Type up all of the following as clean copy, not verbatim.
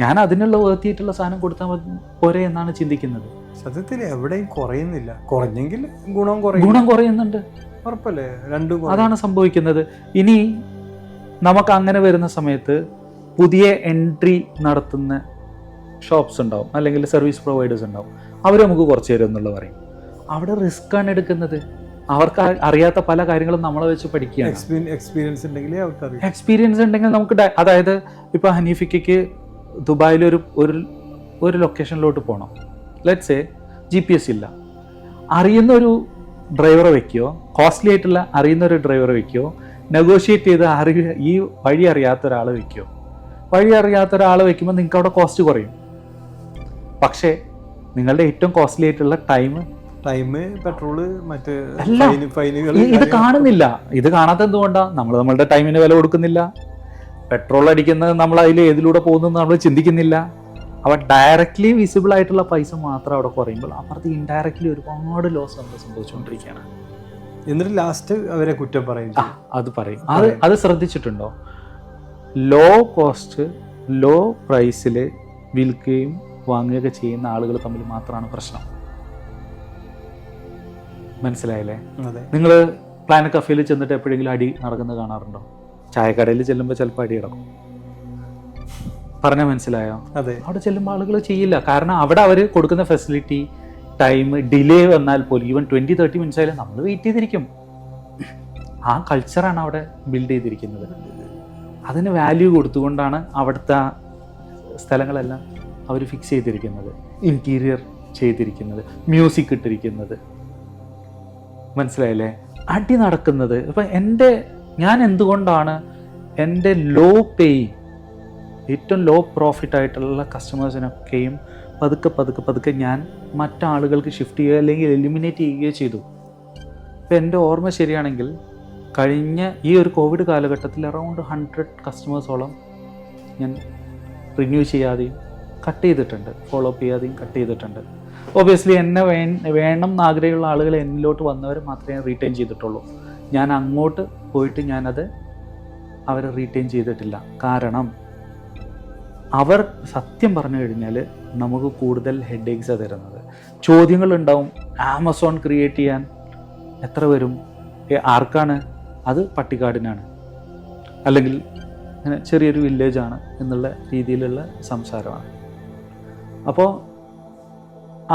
ഞാൻ അതിനുള്ള വേർത്തിയിട്ടുള്ള സാധനം കൊടുത്താൽ പോരെ എന്നാണ് ചിന്തിക്കുന്നത്. സത്യത്തിൽ എവിടെയും കുറയുന്നില്ല, കുറഞ്ഞെങ്കിൽ ഗുണം കുറയുന്നുണ്ട്, ഉറപ്പല്ലേ, രണ്ടും അതാണ് സംഭവിക്കുന്നത്. ഇനി നമുക്ക് അങ്ങനെ വരുന്ന സമയത്ത് പുതിയ എൻട്രി നടത്തുന്ന ഷോപ്സ് ഉണ്ടാവും, അല്ലെങ്കിൽ സർവീസ് പ്രൊവൈഡേഴ്സ് ഉണ്ടാവും. അവർ നമുക്ക് കുറച്ച് തരും എന്നുള്ള പറയും. അവിടെ റിസ്ക് ആണ് എടുക്കുന്നത്. അവർക്ക് അറിയാത്ത പല കാര്യങ്ങളും നമ്മളെ വെച്ച് പഠിക്കുകയാണ്. എക്സ്പീരിയൻസ് ഉണ്ടെങ്കിൽ നമുക്ക് അതായത് ഇപ്പോൾ ഹനീഫിക്കയ്ക്ക് ദുബായിൽ ഒരു ലൊക്കേഷനിലോട്ട് പോകണം. ലെറ്റ്സ് സേ GPS ഇല്ല, അറിയുന്ന ഒരു ഡ്രൈവറെ വെക്കുകയോ, കോസ്റ്റ്ലി ആയിട്ടുള്ള അറിയുന്ന ഒരു ഡ്രൈവറെ വെക്കുകയോ, നെഗോഷിയേറ്റ് ചെയ്ത് ഈ വഴി അറിയാത്ത ഒരാളെ വെക്കുകയോ. വഴി അറിയാത്ത ഒരാളെ വെക്കുമ്പോൾ നിങ്ങൾക്ക് അവിടെ കോസ്റ്റ് കുറയും. പക്ഷേ നിങ്ങളുടെ ഏറ്റവും കോസ്റ്റ്ലി ആയിട്ടുള്ള ടൈം, പെട്രോള്, മറ്റ് ഇത് കാണുന്നില്ല. ഇത് കാണാത്ത എന്തുകൊണ്ടാണ്? നമ്മളുടെ ടൈമിന് വില കൊടുക്കുന്നില്ല. പെട്രോൾ അടിക്കുന്നത് നമ്മൾ അതിൽ ഏതിലൂടെ പോകുന്നു നമ്മൾ ചിന്തിക്കുന്നില്ല. അവ ഡയറക്റ്റ്ലി വിസിബിൾ ആയിട്ടുള്ള പൈസ മാത്രം അവിടെ കുറയുമ്പോൾ അപ്പുറത്ത് ഇൻഡയറക്റ്റ്ലി ഒരുപാട് ലോസ് നമ്മൾ സംഭവിച്ചുകൊണ്ടിരിക്കുകയാണ്. എന്നിട്ട് ലാസ്റ്റ് അവരെ കുറ്റം പറയും. അത് പറയും. അത് ശ്രദ്ധിച്ചിട്ടുണ്ടോ? ലോ കോസ്റ്റ്, ലോ പ്രൈസിൽ വിൽക്കുകയും വാങ്ങുകയൊക്കെ ചെയ്യുന്ന ആളുകൾ തമ്മിൽ മാത്രമാണ് പ്രശ്നം. മനസ്സിലായില്ലേ? നിങ്ങൾ പ്ലാനറ്റ് കഫേയിൽ ചെന്നിട്ട് എപ്പോഴെങ്കിലും അടി നടക്കുന്നത് കാണാറുണ്ടോ? ചായക്കടയിൽ ചെല്ലുമ്പോൾ ചിലപ്പോൾ അടി കിടക്കും. പറഞ്ഞാൽ മനസ്സിലായോ? അവിടെ ചെല്ലുമ്പോൾ ആളുകൾ ചെയ്യില്ല. കാരണം അവിടെ അവർ കൊടുക്കുന്ന ഫെസിലിറ്റി, ടൈം, ഡിലേ വന്നാൽ പോലും ഈവൻ 20-30 മിനിറ്റ്സ് ആയാലും നമ്മൾ വെയിറ്റ് ചെയ്തിരിക്കും. ആ കൾച്ചറാണ് അവിടെ ബിൽഡ് ചെയ്തിരിക്കുന്നത്. അതിന് വാല്യൂ കൊടുത്തുകൊണ്ടാണ് അവിടുത്തെ സ്ഥലങ്ങളെല്ലാം അവർ ഫിക്സ് ചെയ്തിരിക്കുന്നത്, ഇൻറ്റീരിയർ ചെയ്തിരിക്കുന്നത്, മ്യൂസിക് ഇട്ടിരിക്കുന്നത്. മനസ്സിലായില്ലേ? അടി നടക്കുന്നത്. ഇപ്പം ഞാൻ എന്തുകൊണ്ടാണ് എൻ്റെ ലോ പേയിങ്, ഏറ്റവും ലോ പ്രോഫിറ്റ് ആയിട്ടുള്ള കസ്റ്റമേഴ്സിനൊക്കെയും പതുക്കെ ഞാൻ മറ്റാളുകൾക്ക് ഷിഫ്റ്റ് ചെയ്യുക അല്ലെങ്കിൽ എലിമിനേറ്റ് ചെയ്യുകയോ ചെയ്തു. ഇപ്പം എൻ്റെ ഓർമ്മ ശരിയാണെങ്കിൽ കഴിഞ്ഞ ഈ ഒരു കോവിഡ് കാലഘട്ടത്തിൽ അറൗണ്ട് 100 കസ്റ്റമേഴ്സോളം ഞാൻ റിന്യൂ ചെയ്യാതെയും കട്ട് ചെയ്തിട്ടുണ്ട്, ഫോളോ അപ്പ് ചെയ്യാതെയും കട്ട് ചെയ്തിട്ടുണ്ട്. ഒബിയസ്ലി എന്നെ വേണം എന്ന് ആഗ്രഹമുള്ള ആളുകൾ എന്നിലോട്ട് വന്നവർ മാത്രമേ റീറ്റെയിൻ ചെയ്തിട്ടുള്ളൂ. ഞാൻ അങ്ങോട്ട് പോയിട്ട് അവരെ റീറ്റെയിൻ ചെയ്തിട്ടില്ല. കാരണം അവർ സത്യം പറഞ്ഞു കഴിഞ്ഞാൽ നമുക്ക് കൂടുതൽ ഹെഡ് ഏക്സാണ് തരുന്നത്. ചോദ്യങ്ങളുണ്ടാവും. ആമസോൺ ക്രിയേറ്റ് ചെയ്യാൻ എത്ര വരും? ആർക്കാണ്? അത് പട്ടിക്കാടിനാണ്, അല്ലെങ്കിൽ അങ്ങനെ ചെറിയൊരു വില്ലേജാണ് എന്നുള്ള രീതിയിലുള്ള സംസാരമാണ്. അപ്പോൾ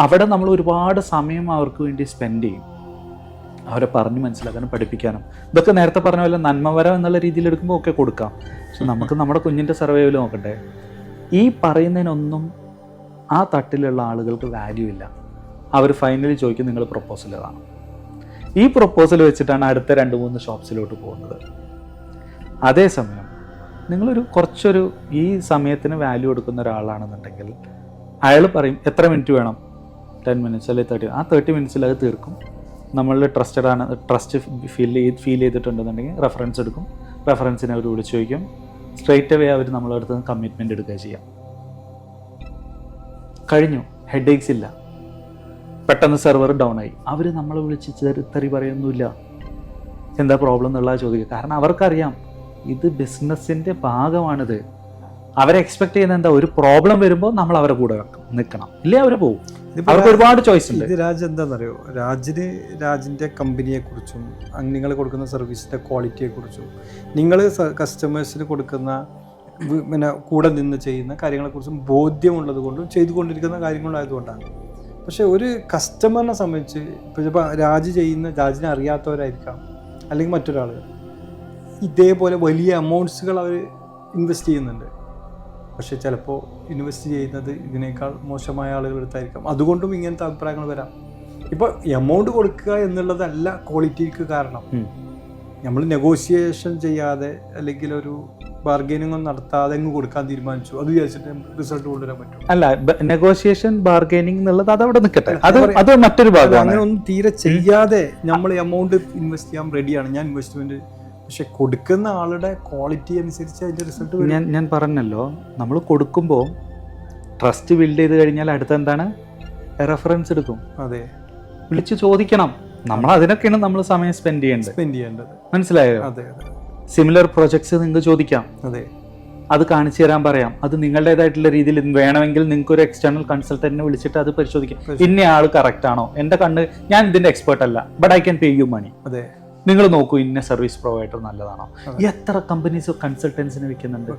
അവിടെ നമ്മൾ ഒരുപാട് സമയം അവർക്ക് വേണ്ടി സ്പെൻഡ് ചെയ്യും, അവരെ പറഞ്ഞ് മനസ്സിലാക്കാനും പഠിപ്പിക്കാനും. ഇതൊക്കെ നേരത്തെ പറഞ്ഞ പോലെ നന്മവരം എന്നുള്ള രീതിയിൽ എടുക്കുമ്പോൾ ഒക്കെ കൊടുക്കാം. പക്ഷെ നമുക്ക് നമ്മുടെ കുഞ്ഞിൻ്റെ സർവൈവൽ നോക്കണ്ടേ? ഈ പറയുന്നതിനൊന്നും ആ തട്ടിലുള്ള ആളുകൾക്ക് വാല്യൂ ഇല്ല. അവർ ഫൈനലി ചോദിക്കും നിങ്ങൾ പ്രൊപ്പോസൽ ഏതാണ്. ഈ പ്രൊപ്പോസൽ വെച്ചിട്ടാണ് അടുത്ത 2-3 ഷോപ്സിലോട്ട് പോകുന്നത്. അതേസമയം നിങ്ങളൊരു കുറച്ചൊരു ഈ സമയത്തിന് വാല്യൂ കൊടുക്കുന്ന ഒരാളാണെന്നുണ്ടെങ്കിൽ അയാൾ പറയും എത്ര മിനിറ്റ് വേണം, 10 മിനിറ്റ്സ് അല്ലെങ്കിൽ 30. ആ 30 മിനിറ്റ്സിൽ അത് തീർക്കും. നമ്മളിൽ ട്രസ്റ്റ് ഫീൽ ചെയ്തിട്ടുണ്ടെന്നുണ്ടെങ്കിൽ റെഫറൻസ് എടുക്കും. റെഫറൻസിനെ അവർ വിളിച്ച് ചോദിക്കും. സ്ട്രെയിറ്റ് അവേ അവർ നമ്മളടുത്ത് നിന്ന് കമ്മിറ്റ്മെൻറ്റ് എടുക്കുക ചെയ്യാം. കഴിഞ്ഞു. ഹെഡ് ഏക്സ് ഇല്ല. പെട്ടെന്ന് സെർവർ ഡൗൺ ആയി, അവർ നമ്മളെ വിളിച്ച് തെറി പറയൊന്നുമില്ല. എന്താ പ്രോബ്ലം എന്നുള്ളത് ചോദിക്കുക. കാരണം അവർക്കറിയാം ഇത് ബിസിനസ്സിൻ്റെ ഭാഗമാണിത്. അവരെ എക്സ്പെക്ട് ചെയ്യുന്ന എന്താ, ഒരു പ്രോബ്ലം വരുമ്പോൾ നമ്മൾ അവരെ കൂടെ നിൽക്കണം, ഇല്ലേ അവർ പോകും. അവർക്ക് ഒരുപാട് ചോയ്സ് ഉണ്ട്. ഇത് രാജ് എന്താണെന്നറിയോ, രാജിൻ്റെ കമ്പനിയെക്കുറിച്ചും നിങ്ങൾ കൊടുക്കുന്ന സർവീസിൻ്റെ ക്വാളിറ്റിയെക്കുറിച്ചും നിങ്ങൾ കസ്റ്റമേഴ്സിന് കൊടുക്കുന്ന കൂടെ നിന്ന് ചെയ്യുന്ന കാര്യങ്ങളെക്കുറിച്ചും ബോധ്യമുള്ളത് കൊണ്ടും ചെയ്തുകൊണ്ടിരിക്കുന്ന കാര്യങ്ങളായതുകൊണ്ടാണ്. പക്ഷെ ഒരു കസ്റ്റമറിനെ സംബന്ധിച്ച് ഇപ്പോൾ ചിലപ്പോൾ രാജിനെ അറിയാത്തവരായിരിക്കാം, അല്ലെങ്കിൽ മറ്റൊരാൾ ഇതേപോലെ വലിയ എമൗണ്ട്സുകൾ അവർ ഇൻവെസ്റ്റ് ചെയ്യുന്നുണ്ട്. പക്ഷെ ചിലപ്പോൾ ഇൻവെസ്റ്റ് ചെയ്യുന്നത് ഇതിനേക്കാൾ മോശമായ ആളുകളെടുത്തായിരിക്കാം. അതുകൊണ്ടും ഇങ്ങനത്തെ അഭിപ്രായങ്ങൾ വരാം. ഇപ്പോൾ എമൗണ്ട് കൊടുക്കുക എന്നുള്ളതല്ല ക്വാളിറ്റിക്ക് കാരണം. നമ്മൾ നെഗോഷിയേഷൻ ചെയ്യാതെ അല്ലെങ്കിൽ ഒരു ബാർഗെയിനിങ് ഒന്നും നടത്താതെ അങ്ങ് കൊടുക്കാൻ തീരുമാനിച്ചു, അത് വിചാരിച്ചിട്ട് റിസൾട്ട് കൊണ്ടുവരാൻ പറ്റും? അല്ല, നെഗോഷിയേഷൻ ബാർഗെയിനിങ് എന്നുള്ളത് അതവിടെ നിൽക്കട്ടെ, അത് മറ്റൊരു ഭാഗമാണ്. അങ്ങനെ ഒന്നും തീരെ ചെയ്യാതെ നമ്മൾ എമൗണ്ട് ഇൻവെസ്റ്റ് ചെയ്യാൻ റെഡിയാണ്, ഞാൻ ഇൻവെസ്റ്റ്മെന്റ്. പക്ഷെ കൊടുക്കുന്ന ആളുടെ ക്വാളിറ്റി അനുസരിച്ച് അതിന്റെ റിസൾട്ട് ഞാൻ പറഞ്ഞല്ലോ, നമ്മൾ കൊടുക്കുമ്പോൾ ട്രസ്റ്റ് ബിൽഡ് ചെയ്ത് കഴിഞ്ഞാൽ അടുത്ത എന്താണ്, റെഫറൻസ് എടുക്കും. അതെ, വിളിച്ച് ചോദിക്കണം. നമ്മൾ അതിനൊക്കെയാണ് നമ്മൾ സമയം സ്പെൻഡ് ചെയ്യേണ്ടത്. മനസ്സിലായോ? സിമിലർ പ്രോജക്ട്സ് നിങ്ങൾക്ക് ചോദിക്കാം. അതെ, അത് കാണിച്ചു തരാൻ പറയാം. അത് നിങ്ങളുടേതായിട്ടുള്ള രീതിയിൽ വേണമെങ്കിൽ നിങ്ങൾക്ക് ഒരു എക്സ്റ്റേണൽ കൺസൾട്ടന്റിനെ വിളിച്ചിട്ട് അത് പരിശോധിക്കാം. ഇന്ന ആൾ കറക്റ്റ് ആണോ, എൻ്റെ കണ്ണ്, ഞാൻ ഇതിന്റെ എക്സ്പേർട്ട് അല്ല, but I can pay you money. അതെ, നിങ്ങൾ നോക്കൂ ഇന്ന സർവീസ് പ്രൊവൈഡർ നല്ലതാണോ. എത്ര കമ്പനീസ് കൺസൾട്ടൻസിനെ വെക്കുന്നുണ്ട്.